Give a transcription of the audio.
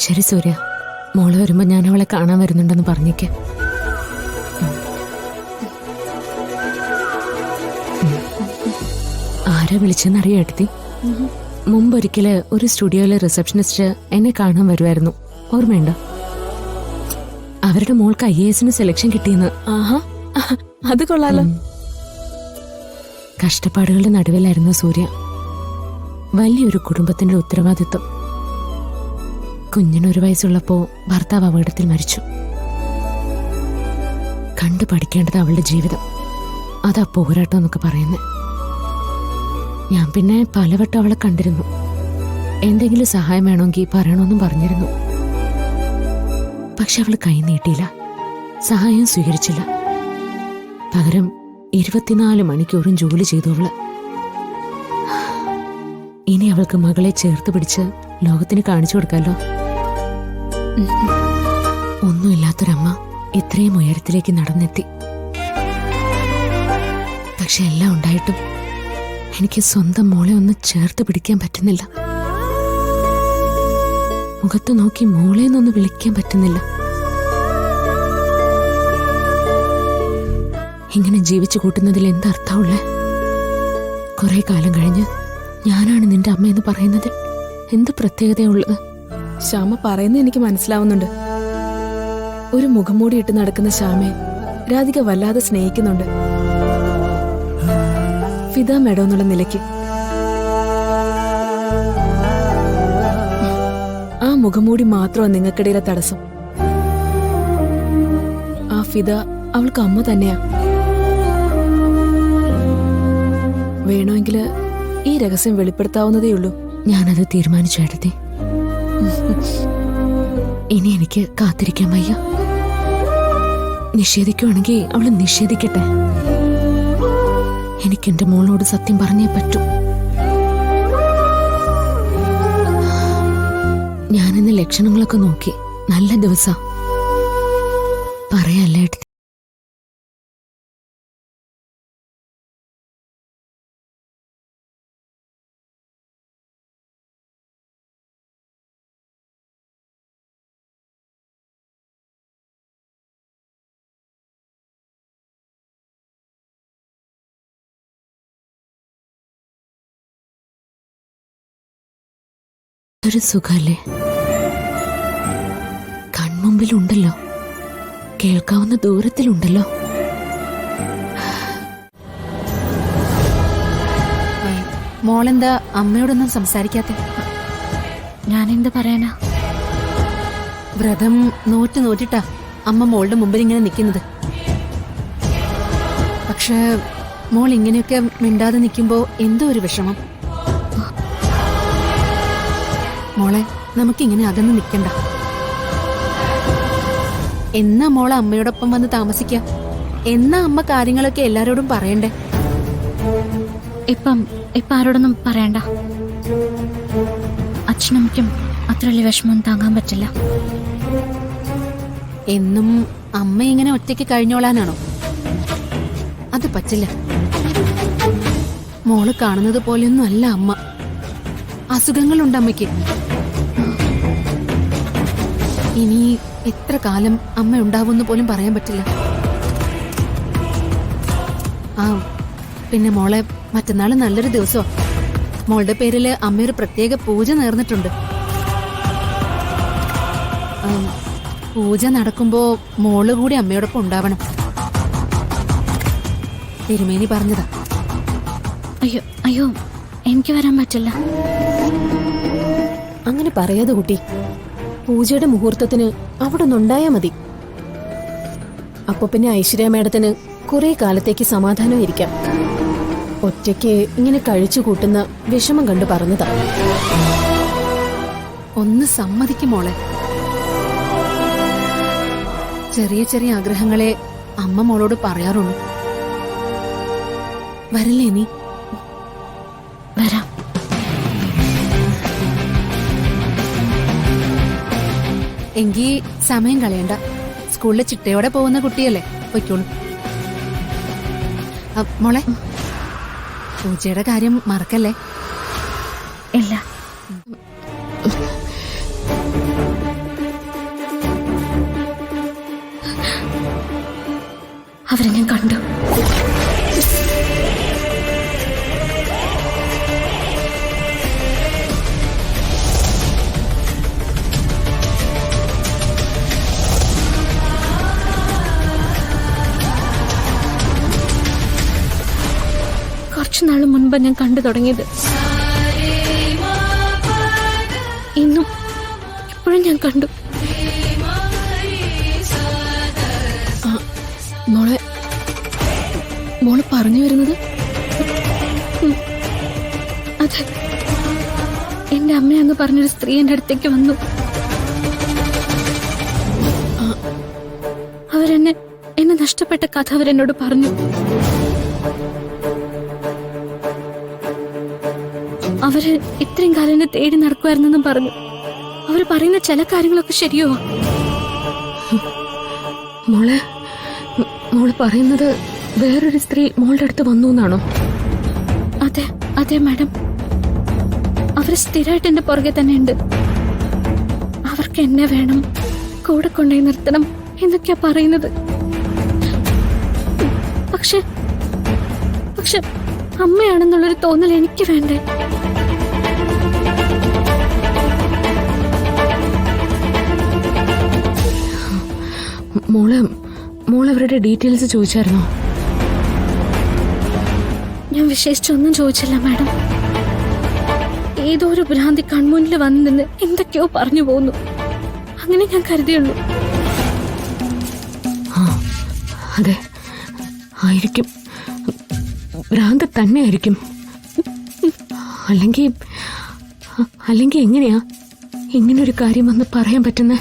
ശരി സൂര്യ, മോള് വരുമ്പോ ഞാൻ അവളെ കാണാൻ വരുന്നുണ്ടെന്ന് പറഞ്ഞേക്ക്. ആരാ വിളിച്ചെന്നറിയോ ഏട്ടത്തി? മുമ്പൊരിക്കല് ഒരു സ്റ്റുഡിയോയിലെ റിസപ്ഷനിസ്റ്റ് എന്നെ കാണാൻ വരുമായിരുന്നു, ഓർമ്മയുണ്ടോ? അവരുടെ മോൾക്ക് IAS സെലക്ഷൻ കിട്ടിയെന്ന്. ആഹാ, അത് കൊള്ളാലോ. കഷ്ടപ്പാടുകളുടെ നടുവിലായിരുന്നു സൂര്യ. വലിയൊരു കുടുംബത്തിന്റെ ഉത്തരവാദിത്വം. കുഞ്ഞിനൊരു വയസ്സുള്ളപ്പോ ഭർത്താവ് അപകടത്തിൽ മരിച്ചു. കണ്ടു പഠിക്കേണ്ടത് അവളുടെ ജീവിതം. അതാ പോരാട്ടം എന്നൊക്കെ പറയുന്നത്. ഞാൻ പിന്നെ പലവട്ടം അവളെ കണ്ടിരുന്നു. എന്തെങ്കിലും സഹായം വേണമെങ്കിൽ പറയണമെന്നും പറഞ്ഞിരുന്നു. പക്ഷെ അവൾ കൈ നീട്ടിയില്ല, സഹായം സ്വീകരിച്ചില്ല. പകരം 24 മണിക്കൂറും ജോലി ചെയ്തു അവള്. ഇനി അവൾക്ക് മകളെ ചേർത്ത് പിടിച്ച് ലോകത്തിന് കാണിച്ചു കൊടുക്കാലോ. ഒന്നുമില്ലാത്തൊരമ്മ ഇത്രയും ഉയരത്തിലേക്ക് നടന്നെത്തി. പക്ഷെ എല്ലാം ഉണ്ടായിട്ടും എനിക്ക് സ്വന്തം മോളെ ഒന്ന് ചേർത്ത് പിടിക്കാൻ പറ്റുന്നില്ല. മുഖത്ത് നോക്കി മോളെന്നൊന്ന് വിളിക്കാൻ പറ്റുന്നില്ല. ഇങ്ങനെ ജീവിച്ചു കൂട്ടുന്നതിൽ എന്തർത്ഥമുള്ളേ? കുറെ കാലം കഴിഞ്ഞ് ഞാനാണ് നിന്റെ അമ്മയെന്ന് പറയുന്നതിൽ എന്ത് പ്രത്യേകതയുള്ളത്? ശ്യാമ പറയുന്നത് എനിക്ക് മനസ്സിലാവുന്നുണ്ട്. ഒരു മുഖംമൂടി ഇട്ട് നടക്കുന്ന ശ്യാമയെ രാധിക വല്ലാതെ സ്നേഹിക്കുന്നുണ്ട്, ഫിദ മേഡം എന്നുള്ള നിലയ്ക്ക്. ആ മുഖംമൂടി മാത്രമാണ് നിങ്ങൾക്കിടയിലെ തടസ്സം. ആ ഫിദ അവൾക്ക് അമ്മ തന്നെയാ. വേണമെങ്കിൽ ഈ രഹസ്യം വെളിപ്പെടുത്താവുന്നതേയുള്ളൂ. ഞാനത് തീരുമാനിച്ചു ഏട്ടത്തി. ഇനി എനിക്ക് കാത്തിരിക്കാൻ വയ്യ. നിഷേധിക്കുവാണെങ്കിൽ അവള് നിഷേധിക്കട്ടെ. എനിക്ക് എന്റെ മോളോട് സത്യം പറഞ്ഞേ പറ്റൂ. ഞാനിന്ന് ലക്ഷണങ്ങളൊക്കെ നോക്കി. നല്ല ദിവസാ. പറയാല്ലേ ഏട്ടത്തി? ഒരു സുഖല്ലേ? കൺമുമ്പിലുണ്ടല്ലോ, കേൾക്കാവുന്ന ദൂരത്തിലുണ്ടല്ലോ. മോളെന്താ അമ്മയോടൊന്നും സംസാരിക്കാത്തെ? ഞാനെന്ത് പറയാനാ? വ്രതം നോറ്റിട്ടാ അമ്മ മോളുടെ മുമ്പിൽ ഇങ്ങനെ നിൽക്കുന്നത്. പക്ഷെ മോൾ ഇങ്ങനെയൊക്കെ മിണ്ടാതെ നിൽക്കുമ്പോ എന്തോ ഒരു വിഷമം. മോളെ, നമുക്കിങ്ങനെ അകന്ന് നിൽക്കണ്ട. എന്നാ മോളെ അമ്മയോടൊപ്പം വന്ന് താമസിക്കാം? എന്നാ അമ്മ കാര്യങ്ങളൊക്കെ എല്ലാരോടും പറയണ്ടേ? ഇപ്പം ആരോടൊന്നും പറയണ്ട. അച്ഛനമ്മയ്ക്കും അത്ര വലിയ വിഷമം താങ്ങാൻ പറ്റില്ല. എന്നും അമ്മ ഇങ്ങനെ ഒറ്റയ്ക്ക് കഴിഞ്ഞോളാനാണോ? അത് പറ്റില്ല. മോള് കാണുന്നത് പോലെയൊന്നും അല്ല അമ്മ. അസുഖങ്ങളുണ്ട് അമ്മയ്ക്ക്. ഇനി എത്ര കാലം അമ്മ ഉണ്ടാവുമെന്ന് പോലും പറയാൻ പറ്റില്ല. ആ പിന്നെ മോളെ, മറ്റന്നാള് നല്ലൊരു ദിവസമാ. മോളുടെ പേരില് അമ്മയൊരു പ്രത്യേക പൂജ നേർന്നിട്ടുണ്ട്. പൂജ നടക്കുമ്പോ മോള് കൂടി അമ്മയോടൊപ്പം ഉണ്ടാവണം. തിരുമേനി പറഞ്ഞതാ. അയ്യോ അയ്യോ, എനിക്ക് വരാൻ പറ്റില്ല. അങ്ങനെ പറയാതെ കുട്ടി. പൂജയുടെ മുഹൂർത്തത്തിന് അവിടെ ഒന്നുണ്ടായാ മതി. അപ്പൊ പിന്നെ ഐശ്വര്യ മേഡത്തിന് കുറെ കാലത്തേക്ക് സമാധാനം ഇരിക്കാം. ഒറ്റയ്ക്ക് ഇങ്ങനെ കഴിച്ചു കൂട്ടുന്ന വിഷമം കണ്ടു പറഞ്ഞതാ. ഒന്ന് സമ്മതിക്കും മോളെ. ചെറിയ ചെറിയ ആഗ്രഹങ്ങളെ അമ്മ മോളോട് പറയാറുള്ളൂ. വരില്ലേ നീ? വരാം. എങ്കി സമയം കളയണ്ട. സ്കൂളിൽ ചിട്ടയോടെ പോകുന്ന കുട്ടിയല്ലേ, പൊയ്ക്കോളൂ. മോളെ, പൂജയുടെ കാര്യം മറക്കല്ലേ. ഇല്ല. അവരെ ഞാൻ കണ്ടു. കുറച്ചുനാൾ മുൻപ് ഞാൻ കണ്ടു തുടങ്ങിയത്. ഇന്നും ഇപ്പോഴും ഞാൻ കണ്ടു. മോള് പറഞ്ഞു വരുന്നത്? അതെ, എന്റെ അമ്മയെന്ന് പറഞ്ഞൊരു സ്ത്രീ എന്റെ അടുത്തേക്ക് വന്നു. എന്നെ നഷ്ടപ്പെട്ട കഥ അവരെന്നോട് പറഞ്ഞു. അവര് ഇത്രയും കാലം എന്നെ തേടി നടക്കുമായിരുന്നെന്നും പറഞ്ഞു. അവര് പറയുന്ന ചില കാര്യങ്ങളൊക്കെ ശരിയോ? മോള് പറയുന്നത് വേറൊരു സ്ത്രീ മോളുടെ അടുത്ത് വന്നു എന്നാണോ? അതെ അതെ മാഡം, അവര് സ്ഥിരമായിട്ട് എന്റെ പുറകെ തന്നെ ഉണ്ട്. അവർക്ക് എന്നെ വേണം, കൂടെ കൊണ്ടുപോയി നിർത്തണം എന്നൊക്കെയാ പറയുന്നത്. പക്ഷെ അമ്മയാണെന്നുള്ളൊരു തോന്നൽ എനിക്ക് വേണ്ടേ? മോള് അവരുടെ ഡീറ്റെയിൽസ് ചോദിച്ചായിരുന്നോ? ഞാൻ വിശേഷിച്ചൊന്നും ചോദിച്ചില്ല മാഡം. ഏതോ ഒരു ഭ്രാന്തി കൺമുന്നിൽ വന്നു നിന്ന് എന്തൊക്കെയോ പറഞ്ഞു പോകുന്നു. അങ്ങനെ ഞാൻ കരുതിയുള്ളൂ. അതെ, ആയിരിക്കും. ഭ്രാന്ത് തന്നെ ആയിരിക്കും. അല്ലെങ്കിൽ എങ്ങനെയാ ഇങ്ങനൊരു കാര്യം വന്ന് പറയാൻ പറ്റുന്നേ?